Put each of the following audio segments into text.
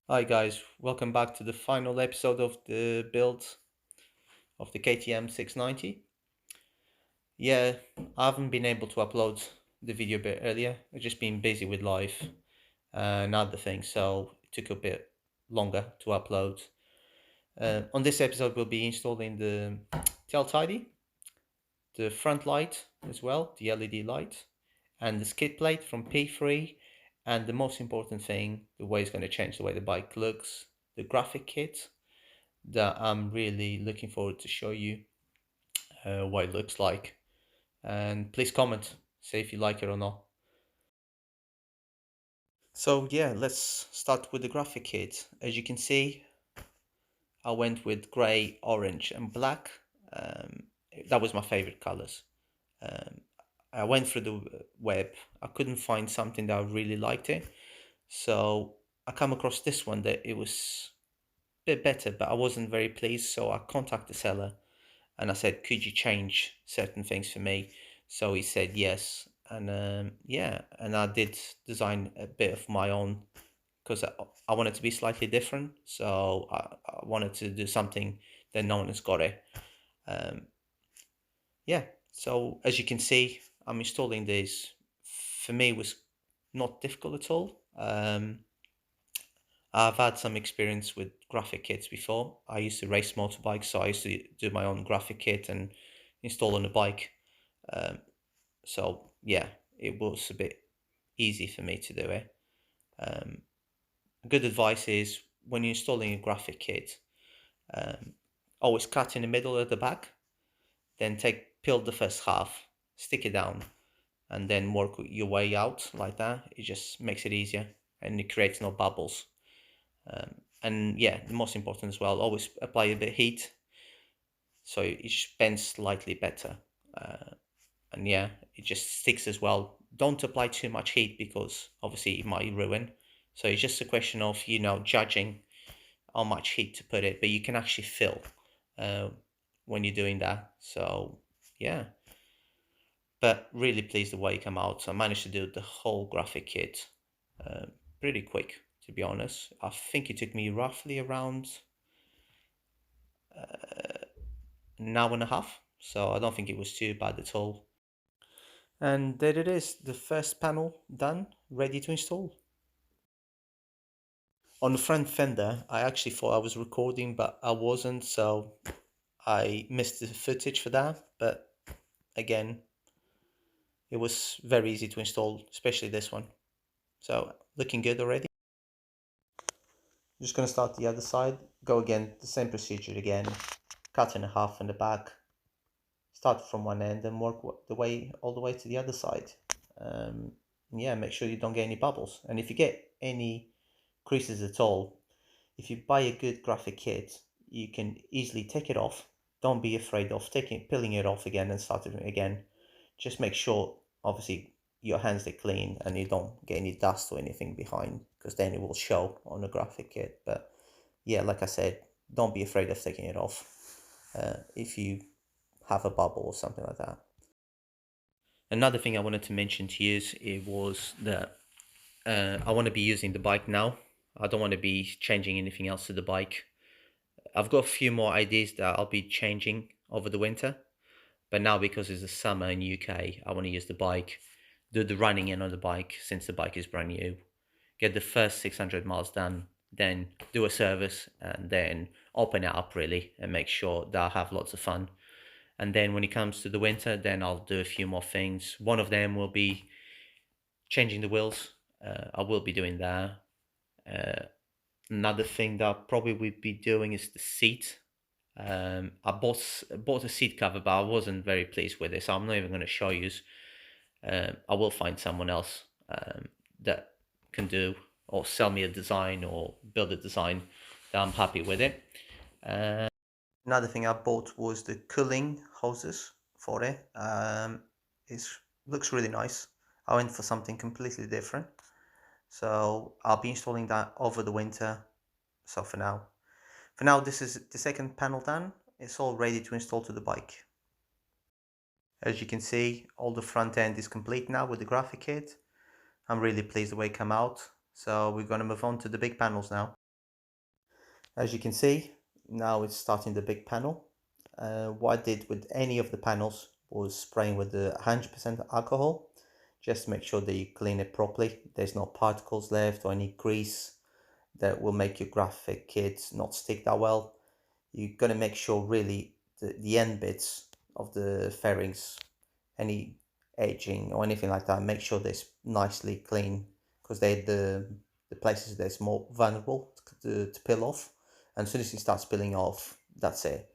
Hi guys, welcome back to the final episode of the build of the KTM 690. Yeah, I haven't been able to upload the video a bit earlier. I've just been busy with life and other things, so it took a bit longer to upload. On this episode, we'll be installing the tail tidy, the front light as well, the LED light, and the skid plate from P3, and the most important thing, the way it's going to change the way the bike looks, the graphic kit that I'm really looking forward to show you what it looks like. And please comment, say if you like it or not. So yeah, let's start with the graphic kit. As you can see, I went with grey, orange and black. Um, that was my favorite colors. Um, I went through the web. I couldn't find something that I really liked it. So I come across this one that it was a bit better, but I wasn't very pleased. So I contacted the seller and I said, "Could you change certain things for me?" So he said yes, and yeah, and I did design a bit of my own because I wanted to be slightly different. So I wanted to do something that no one has got it. Um, yeah, so as you can see, I'm installing this. For me, it was not difficult at all. I've had some experience with graphic kits before. I used to race motorbikes, so I used to do my own graphic kit and install on a bike. Um, so yeah, it was a bit easy for me to do it. Um, Good advice is when you're installing a graphic kit, um, always cut in the middle at the back, then peel the first half, stick it down, and then work your way out like that. It just makes it easier and it creates no bubbles. And yeah, the most important as well, always apply a bit of heat so it just bends slightly better. Uh, and yeah, it just sticks as well. Don't apply too much heat because obviously it might ruin. So it's just a question of judging how much heat to put it, but you can actually feel uh, when you're doing that. So yeah, but really pleased the way it came out. So I managed to do the whole graphic kit uh, pretty quick, to be honest. I think it took me roughly around an hour and a half. So I don't think it was too bad at all. And there it is, the first panel done, ready to install. On the front fender, I actually thought I was recording, but I wasn't, so I missed the footage for that. But again, it was very easy to install, especially this one. So looking good already. Just gonna start the other side, go again, the same procedure again, cut in half in the back, start from one end and work the way all the way to the other side. Um, yeah, make sure you don't get any bubbles. And if you get any creases at all, if you buy a good graphic kit, you can easily take it off. Don't be afraid of peeling it off again and starting it again. Just make sure, obviously, your hands are clean and you don't get any dust or anything behind, because then it will show on the graphic kit. But yeah, like I said, don't be afraid of taking it off if you have a bubble or something like that. Another thing I wanted to mention to you is it was that I want to be using the bike now. I don't want to be changing anything else to the bike. I've got a few more ideas that I'll be changing over the winter, but now because it's the summer in UK, I want to use the bike, do the running in on the bike since the bike is brand new, get the first 600 miles done, then do a service, and then open it up really and make sure that I have lots of fun. And then when it comes to the winter, then I'll do a few more things. One of them will be changing the wheels. I will be doing that. Uh, Another thing that I probably would be doing is the seat. I bought a seat cover, but I wasn't very pleased with it, so I'm not even going to show you. I will find someone else that can do or sell me a design or build a design that I'm happy with it. Another thing I bought was the cooling hoses for it. It looks really nice. I went for something completely different, so I'll be installing that over the winter. So for now, this is the second panel done. It's all ready to install to the bike. As you can see, all the front end is complete now with the graphic kit. I'm really pleased the way it came out. So we're going to move on to the big panels now. As you can see, now it's starting the big panel. What I did with any of the panels was spraying with the 100% alcohol, just to make sure that you clean it properly. There's no particles left or any grease that will make your graphic kit not stick that well. You're going to make sure really the end bits of the fairings, any edging or anything like that, make sure they're nicely clean, because they're the places that's more vulnerable to peel off. And as soon as it starts peeling off, that's it.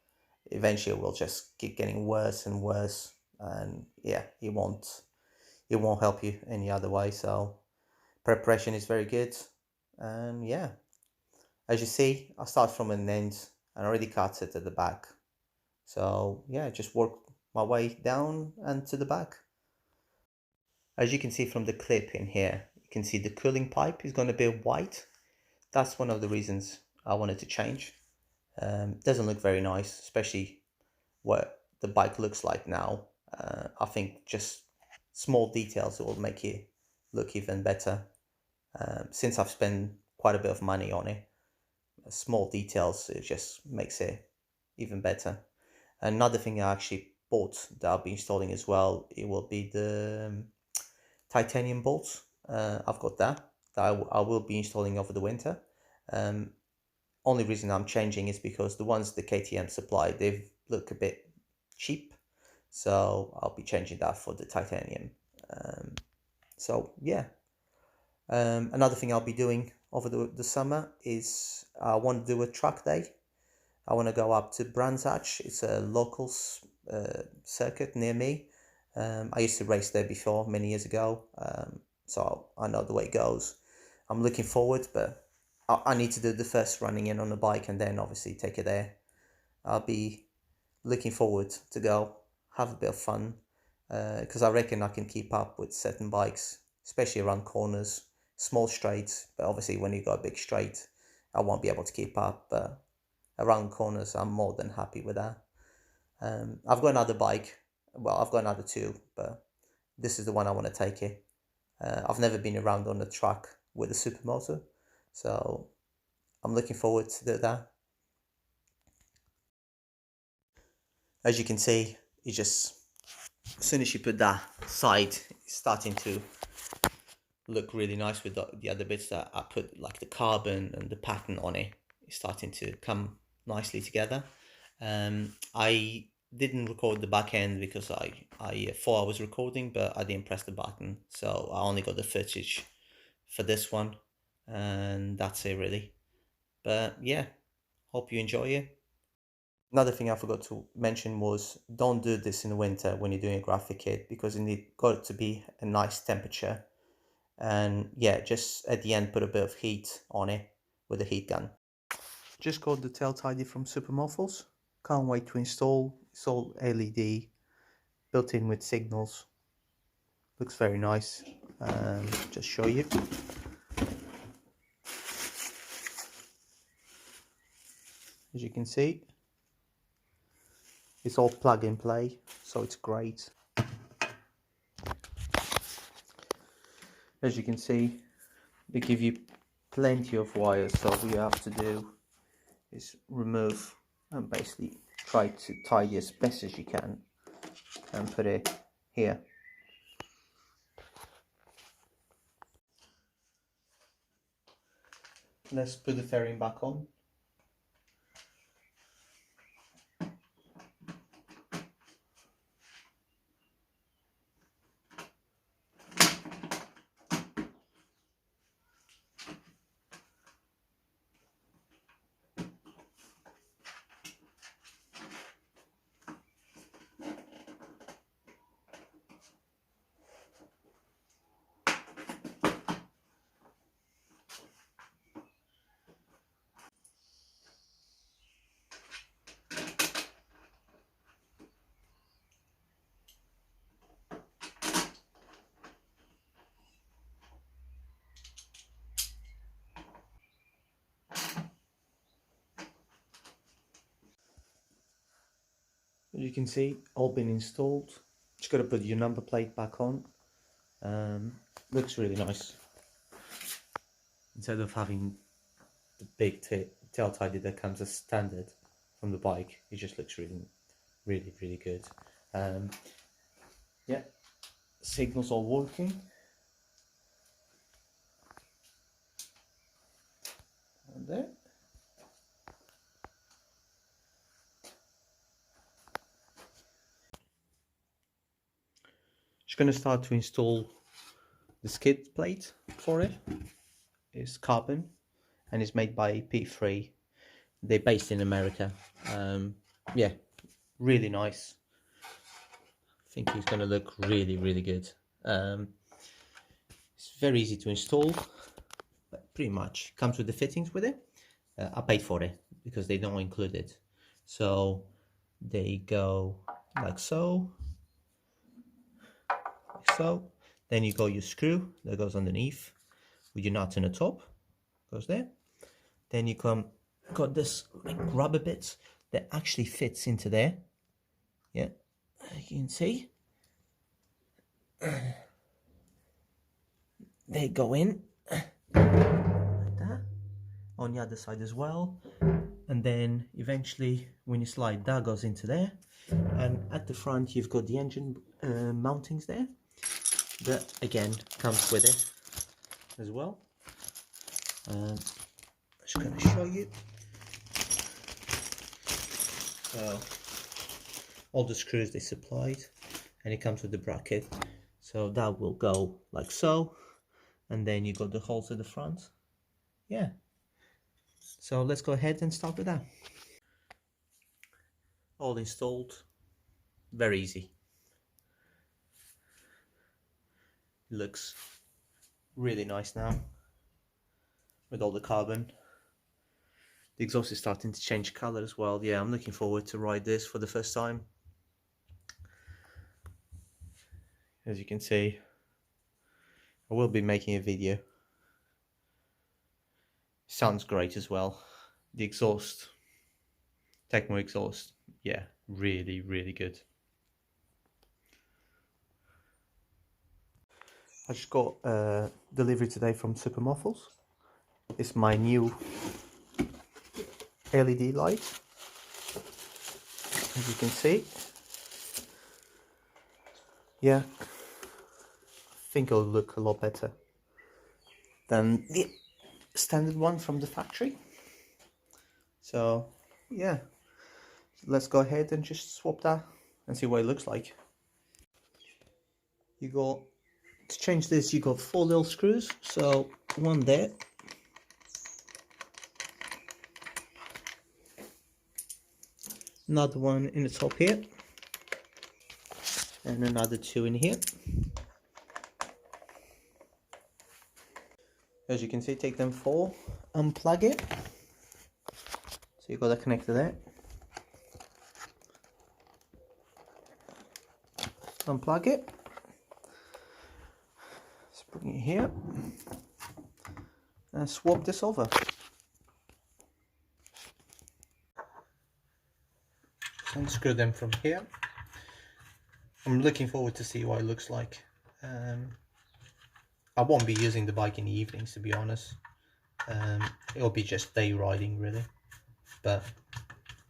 Eventually it will just keep getting worse and worse, and yeah, it won't help you any other way. So preparation is very good. And yeah, as you see, I start from an end and already cut it at the back. So yeah, just work my way down and to the back. As you can see from the clip in here, you can see the cooling pipe is going to be white. That's one of the reasons I wanted to change. Doesn't look very nice, especially what the bike looks like now. I think just small details will make it look even better. Since I've spent quite a bit of money on it, small details, it just makes it even better. Another thing I actually bought that I'll be installing as well, it will be the titanium bolts. I've got that I will be installing over the winter. Um, Only reason I'm changing is because the ones the KTM supply, they look a bit cheap, so I'll be changing that for the titanium. So yeah, another thing I'll be doing over the summer is I want to do a track day. I want to go up to Brands Hatch. It's a local circuit near me. I used to race there before many years ago, so I know the way it goes. I'm looking forward, but I need to do the first running in on the bike and then obviously take it there. I'll be looking forward to go have a bit of fun, because I reckon I can keep up with certain bikes, especially around corners, small straights. But obviously, when you go a big straight, I won't be able to keep up. But around corners, I'm more than happy with that. I've got another bike. Well, I've got another two, but this is the one I want to take it. I've never been around on the track with a supermoto, so I'm looking forward to do that. As you can see, it just, as soon as you put that side, it's starting to look really nice with the other bits that I put, like the carbon and the pattern on it. It's starting to come nicely together. I didn't record the back end because I thought I was recording, but I didn't press the button, so I only got the footage for this one, and that's it really. But yeah, hope you enjoy it. Another thing I forgot to mention was don't do this in the winter when you're doing a graphic kit, because it got to be a nice temperature. And yeah, just at the end put a bit of heat on it with a heat gun. Just got the tail tidy from Supermorphos. Can't wait to install. It's all LED, built in with signals. Looks very nice. Just show you. As you can see, it's all plug and play, so it's great. As you can see, they give you plenty of wires, so all you have to do is remove and basically try to tidy as best as you can and put it here. Let's put the fairing back on. As you can see, all been installed. Just got to put your number plate back on. Looks really nice. Instead of having the big tail tidy that comes as standard from the bike. It just looks really good. Yeah, signals are working. And there. Just going to start to install the skid plate for it. It's carbon and it's made by P3. They're based in America. Yeah, really nice. I think it's going to look really good. It's very easy to install, but pretty much comes with the fittings with it. I paid for it because they don't include it. So they go like so, like so. Then you got your screw that goes underneath with your nut in the top, goes there. Then you got this like rubber bits that actually fits into there. Yeah, you can see. They go in like that on the other side as well, and then eventually when you slide, that goes into there. And at the front you've got the engine mountings there that again comes with it as well. I'm just going to show you. So all the screws they supplied, and it comes with the bracket, so that will go like so, and then you got the holes at the front. Yeah, so let's go ahead and start with that. All installed, very easy. Looks really nice now with all the carbon. The exhaust is starting to change color as well. Yeah, I'm looking forward to ride this for the first time. As you can see, I will be making a video. Sounds great as well. The exhaust, Tecmo exhaust, yeah, really good. I just got delivery today from Super Muffles. It's my new LED light, as you can see. Yeah, I think it'll look a lot better than the standard one from the factory. So yeah, let's go ahead and just swap that and see what it looks like. You got, to change this, you got 4 little screws, so one there, another one in the top here, and another 2 in here. As you can see, take them 4, unplug it, so you've got a connector there, unplug it, let's bring it here, and swap this over. Unscrew them from here. I'm looking forward to see what it looks like. I won't be using the bike in the evenings, to be honest. It'll be just day riding really, but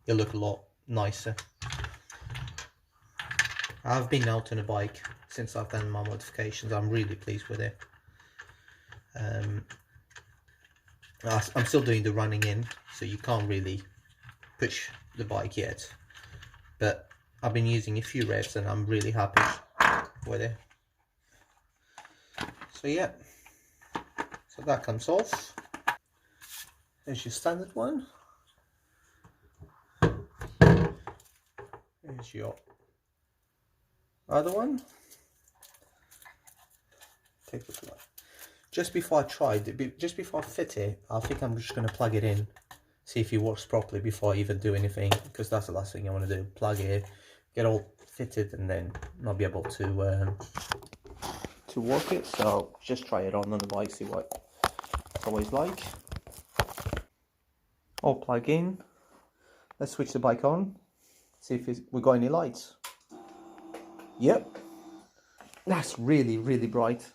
it'll look a lot nicer. I've been out on a bike since I've done my modifications. I'm really pleased with it. I'm still doing the running in, so you can't really push the bike yet, but I've been using a few revs and I'm really happy with it. So yeah, so that comes off. There's your standard one. There's your other one. Take a look. Just before I fit it, I think I'm just going to plug it in, see if it works properly before I even do anything, because that's the last thing I want to do. Plug it, get all fitted, and then not be able to work it. So just try it on the bike, see what it's always like. All plug in. Let's switch the bike on, see if we got any lights. Yep, that's really bright.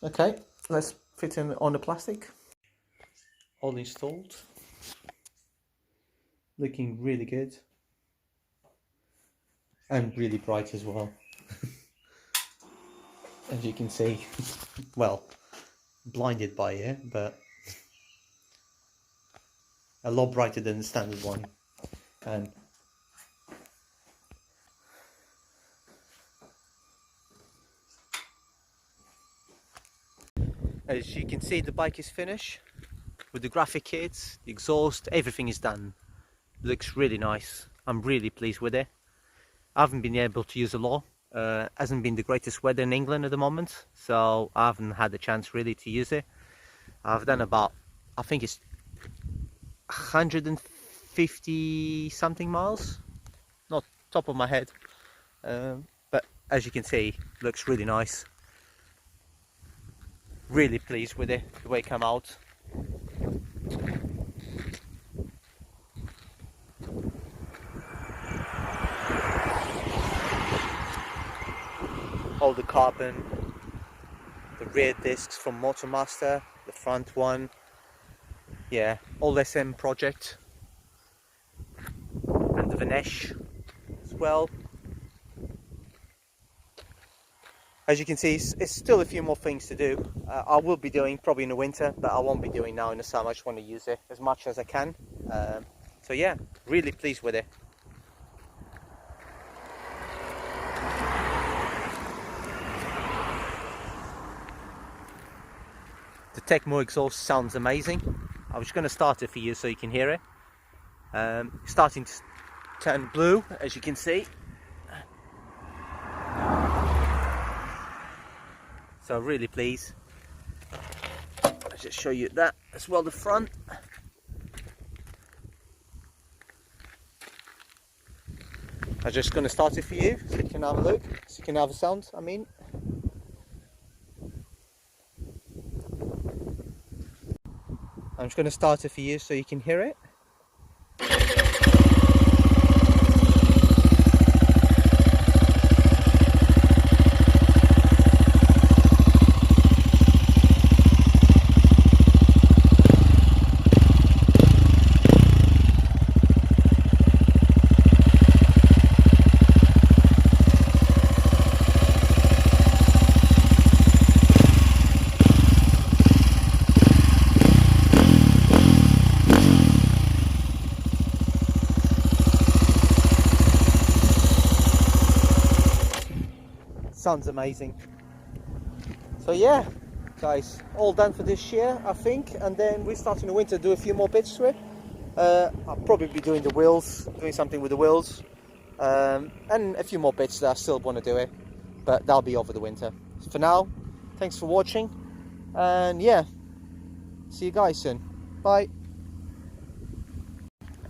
Okay, let's fit in on the plastic. all installed, looking really good and really bright as well. As you can see, well, blinded by it, but a lot brighter than the standard one. And as you can see, the bike is finished with the graphic kits, the exhaust, everything is done. Looks really nice. I'm really pleased with it. I haven't been able to use a lot. Hasn't been the greatest weather in England at the moment, so I haven't had the chance really to use it. I've done about, I think it's 150 something miles, not top of my head, but as you can see, looks really nice. Really pleased with it, the way it came out. All the carbon, the rear discs from Motormaster, the front one, yeah, all SM project, and the Vinesh as well. As you can see, it's still a few more things to do. I will be doing probably in the winter, but I won't be doing now in the summer. I just want to use it as much as I can. So yeah, really pleased with it. The Tecmo exhaust sounds amazing. I was going to start it for you so you can hear it. Starting to turn blue, as you can see. So really pleased. I'll just show you that as well, the front. I'm just going to start it for you so you can have a look, so you can have a sound, I mean. I'm just going to start it for you so you can hear it. Sounds amazing. So yeah, guys, all done for this year, I think, and then we start in the winter to do a few more bits to it. I'll probably be doing the wheels, doing something with the wheels, and a few more bits that I still want to do it, but that'll be over the winter. So for now, thanks for watching, and yeah, see you guys soon. Bye.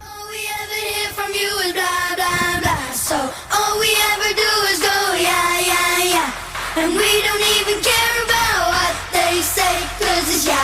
All we ever hear from you is blah, blah, blah. So all we ever do is go, yeah, yeah, yeah. And we don't even care about what they say, 'cause it's yeah.